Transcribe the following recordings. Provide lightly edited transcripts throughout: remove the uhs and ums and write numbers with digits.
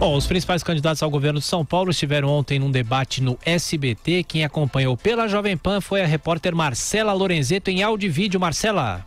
Bom, os principais candidatos ao governo de São Paulo estiveram ontem num debate no SBT. Quem acompanhou pela Jovem Pan foi a repórter Marcela Lorenzetto em áudio e vídeo. Marcela.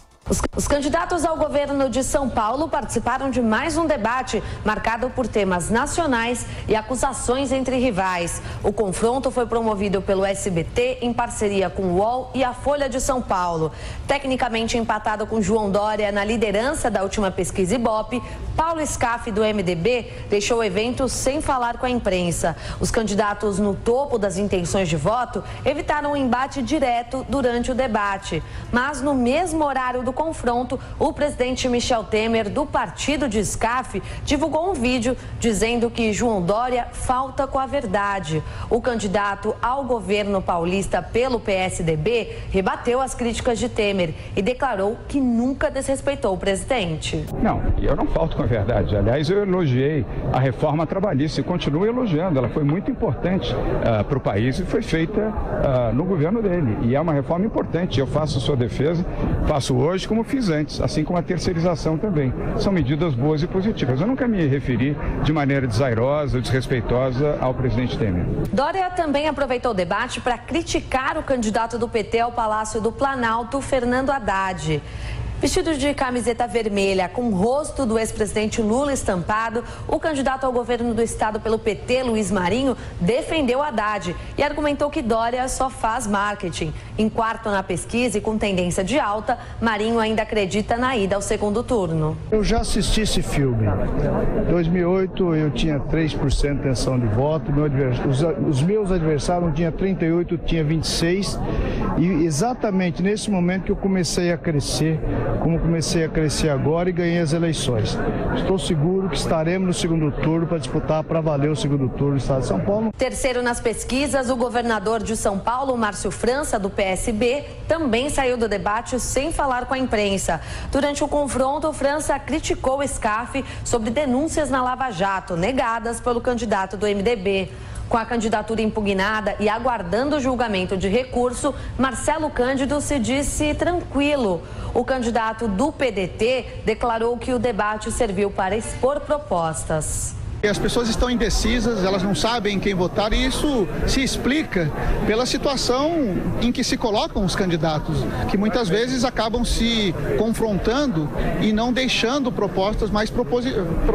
Os candidatos ao governo de São Paulo participaram de mais um debate marcado por temas nacionais e acusações entre rivais. O confronto foi promovido pelo SBT em parceria com o UOL e a Folha de São Paulo. Tecnicamente empatado com João Dória na liderança da última pesquisa Ibope, Paulo Scaff, do MDB, deixou o evento sem falar com a imprensa. Os candidatos no topo das intenções de voto evitaram um embate direto durante o debate. Mas no mesmo horário do confronto, o presidente Michel Temer, do partido de Scaff, divulgou um vídeo dizendo que João Dória falta com a verdade. O candidato ao governo paulista pelo PSDB rebateu as críticas de Temer e declarou que nunca desrespeitou o presidente. Não, eu não falto com a verdade. Aliás, eu elogiei a reforma trabalhista e continuo elogiando. Ela foi muito importante para o país e foi feita no governo dele. E é uma reforma importante. Eu faço sua defesa, faço hoje como fiz antes, assim como a terceirização também. São medidas boas e positivas. Eu nunca me referi de maneira desairosa ou desrespeitosa ao presidente Temer. Dória também aproveitou o debate para criticar o candidato do PT ao Palácio do Planalto, Fernando Haddad. Vestido de camiseta vermelha com o rosto do ex-presidente Lula estampado, o candidato ao governo do estado pelo PT, Luiz Marinho, defendeu Haddad e argumentou que Dória só faz marketing. Em quarto na pesquisa e com tendência de alta, Marinho ainda acredita na ida ao segundo turno. Eu já assisti esse filme. Em 2008 eu tinha 3% de intenção de voto, os meus adversários tinham 38, tinha 26 e exatamente nesse momento que eu comecei a crescer, como comecei a crescer agora e ganhei as eleições. Estou seguro que estaremos no segundo turno para disputar para valer o segundo turno do estado de São Paulo. Terceiro nas pesquisas, o governador de São Paulo, Márcio França, do PSB, também saiu do debate sem falar com a imprensa. Durante o confronto, França criticou o Scaff sobre denúncias na Lava Jato, negadas pelo candidato do MDB. Com a candidatura impugnada e aguardando o julgamento de recurso, Marcelo Cândido se disse tranquilo. O candidato do PDT declarou que o debate serviu para expor propostas. As pessoas estão indecisas, elas não sabem quem votar e isso se explica pela situação em que se colocam os candidatos, que muitas vezes acabam se confrontando e não deixando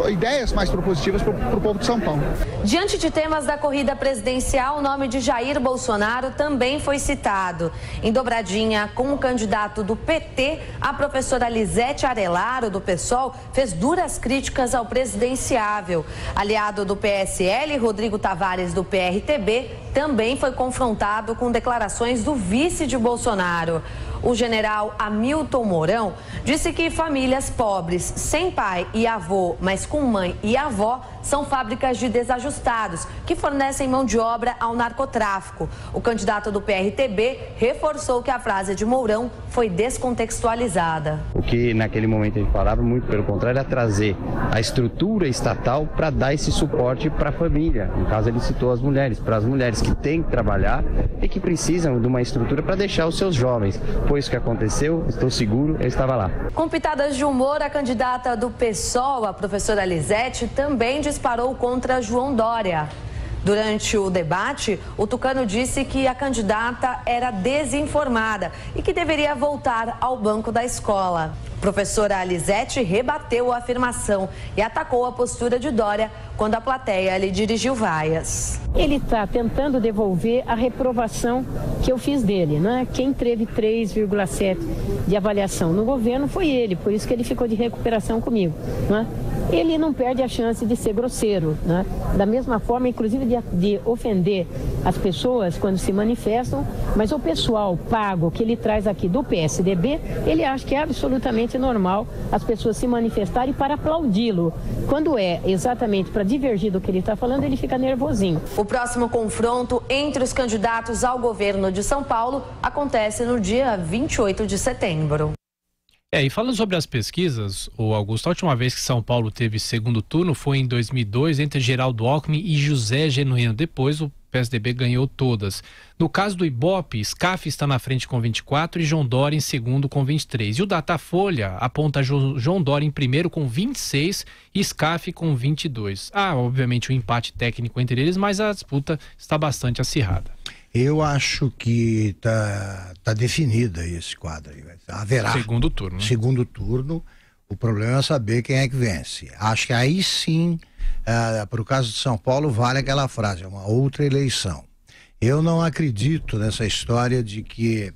ideias mais propositivas para o povo de São Paulo. Diante de temas da corrida presidencial, o nome de Jair Bolsonaro também foi citado. Em dobradinha com o candidato do PT, a professora Lisete Arelaro, do PSOL, fez duras críticas ao presidenciável. Aliado do PSL, Rodrigo Tavares, do PRTB, também foi confrontado com declarações do vice de Bolsonaro. O general Hamilton Mourão disse que famílias pobres, sem pai e avô, mas com mãe e avó, são fábricas de desajustados que fornecem mão de obra ao narcotráfico. O candidato do PRTB reforçou que a frase de Mourão foi descontextualizada. O que naquele momento ele falava, muito pelo contrário, era trazer a estrutura estatal para dar esse suporte para a família. No caso, ele citou as mulheres, para as mulheres que têm que trabalhar e que precisam de uma estrutura para deixar os seus jovens. Foi isso que aconteceu, estou seguro, eu estava lá. Com pitadas de humor, a candidata do PSOL, a professora Lisete, também disparou contra João Dória. Durante o debate, o tucano disse que a candidata era desinformada e que deveria voltar ao banco da escola. Professora Lisete rebateu a afirmação e atacou a postura de Dória quando a plateia lhe dirigiu vaias. Ele está tentando devolver a reprovação que eu fiz dele, né? Quem teve 3,7 de avaliação no governo foi ele, por isso que ele ficou de recuperação comigo, né? Ele não perde a chance de ser grosseiro, né? Da mesma forma, inclusive, de ofender as pessoas quando se manifestam, mas o pessoal pago que ele traz aqui do PSDB, ele acha que é absolutamente normal as pessoas se manifestarem para aplaudi-lo. Quando é exatamente para divergir do que ele está falando, ele fica nervosinho. O próximo confronto entre os candidatos ao governo de São Paulo acontece no dia 28 de setembro. E falando sobre as pesquisas, o Augusto, a última vez que São Paulo teve segundo turno foi em 2002 entre Geraldo Alckmin e José Genuíno. Depois o PSDB ganhou todas. No caso do Ibope, SCAF está na frente com 24 e João Dória em segundo com 23. E o Datafolha aponta João Dória em primeiro com 26 e SCAF com 22. Há, obviamente, um empate técnico entre eles, mas a disputa está bastante acirrada. Eu acho que tá definida esse quadro aí. Haverá segundo turno, né? Segundo turno. O problema é saber quem é que vence. Acho que aí sim, para o caso de São Paulo, vale aquela frase, é uma outra eleição. Eu não acredito nessa história de que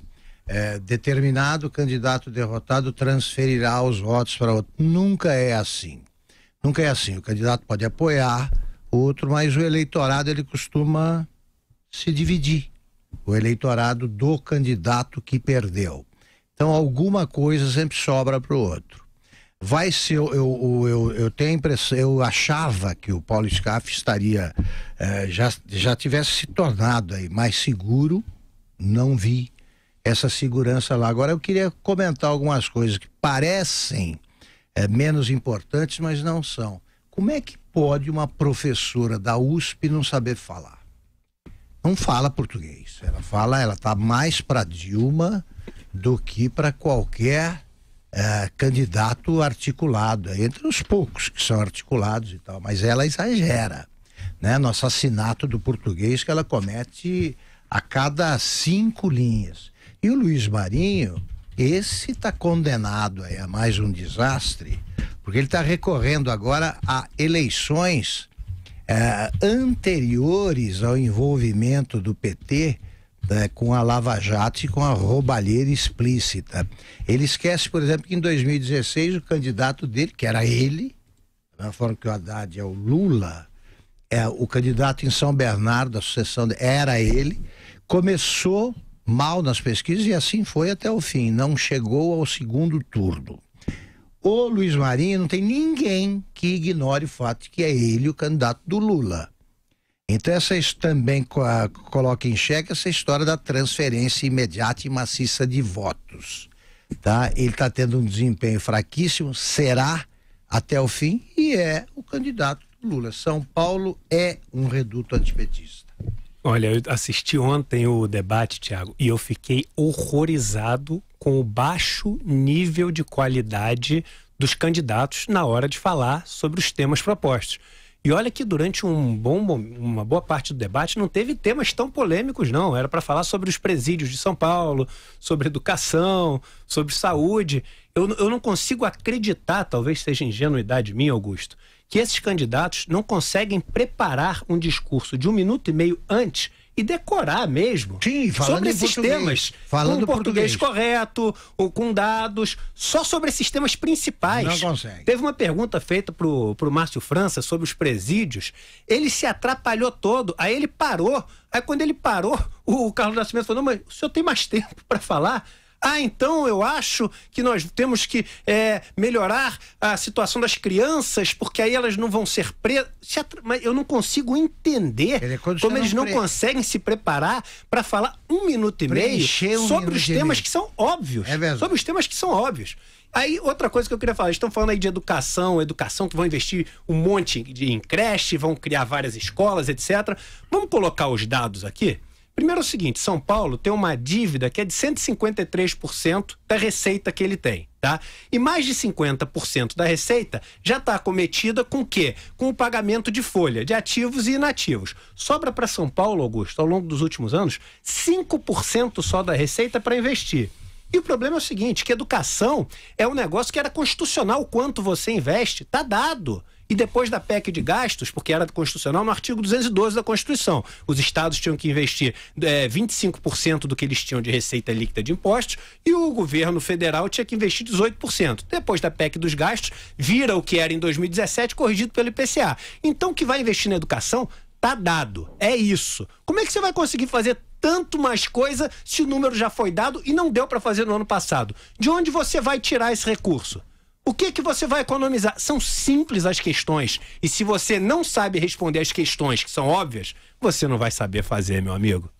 determinado candidato derrotado transferirá os votos para outro. Nunca é assim. Nunca é assim. O candidato pode apoiar outro, mas o eleitorado ele costuma se dividir. O eleitorado do candidato que perdeu. Então alguma coisa sempre sobra para o outro. Vai ser, eu tenho a impressão, eu achava que o Paulo SCAF estaria, já tivesse se tornado aí mais seguro, não vi essa segurança lá. Agora eu queria comentar algumas coisas que parecem menos importantes, mas não são. Como é que pode uma professora da USP não saber falar? Não fala português, ela tá mais para Dilma do que para qualquer candidato articulado, entre os poucos que são articulados e tal, mas ela exagera, né? No assassinato do português que ela comete a cada 5 linhas. E o Luiz Marinho, esse está condenado a mais um desastre, porque ele está recorrendo agora a eleições anteriores ao envolvimento do PT com a Lava Jato e com a roubalheira explícita. Ele esquece, por exemplo, que em 2016 o candidato dele, que era ele, da forma que o Haddad é o Lula, o candidato em São Bernardo, da sucessão era ele, começou mal nas pesquisas e assim foi até o fim, não chegou ao segundo turno. O Luiz Marinho não tem ninguém que ignore o fato de que é ele o candidato do Lula. Então essa também coloca em xeque essa história da transferência imediata e maciça de votos, tá? Ele está tendo um desempenho fraquíssimo, será até o fim e é o candidato do Lula. São Paulo é um reduto antipetista. Olha, eu assisti ontem o debate, Thiago, e eu fiquei horrorizado com o baixo nível de qualidade dos candidatos na hora de falar sobre os temas propostos. E olha que durante uma boa parte do debate não teve temas tão polêmicos, não. Era para falar sobre os presídios de São Paulo, sobre educação, sobre saúde. Eu não consigo acreditar, talvez seja ingenuidade minha, Augusto, que esses candidatos não conseguem preparar um discurso de 1 minuto e meio antes e decorar mesmo. Sim, sobre esses temas, com o português correto, ou com dados, só sobre esses temas principais. Não consegue. Teve uma pergunta feita pro Márcio França sobre os presídios, ele se atrapalhou todo, aí ele parou, aí quando ele parou, o Carlos Nascimento falou, não, mas o senhor tem mais tempo para falar? Então eu acho que nós temos que melhorar a situação das crianças, porque aí elas não vão ser presas. Mas eu não consigo entender como eles não conseguem se preparar para falar 1 minuto e meio sobre os temas que são óbvios. Sobre os temas que são óbvios. Aí, outra coisa que eu queria falar, eles estão falando aí de educação que vão investir um monte em creche, vão criar várias escolas, etc. Vamos colocar os dados aqui? Primeiro é o seguinte, São Paulo tem uma dívida que é de 153% da receita que ele tem, tá? E mais de 50% da receita já está acometida com o quê? Com o pagamento de folha, de ativos e inativos. Sobra para São Paulo, Augusto, ao longo dos últimos anos, 5% só da receita para investir. E o problema é o seguinte, que educação é um negócio que era constitucional, o quanto você investe, tá dado. E depois da PEC de gastos, porque era constitucional, no artigo 212 da Constituição, os estados tinham que investir 25% do que eles tinham de receita líquida de impostos e o governo federal tinha que investir 18%. Depois da PEC dos gastos, vira o que era em 2017, corrigido pelo IPCA. Então, o que vai investir na educação tá dado. É isso. Como é que você vai conseguir fazer tanto mais coisa se o número já foi dado e não deu para fazer no ano passado? De onde você vai tirar esse recurso? O que você vai economizar? São simples as questões. E se você não sabe responder as questões que são óbvias, você não vai saber fazer, meu amigo.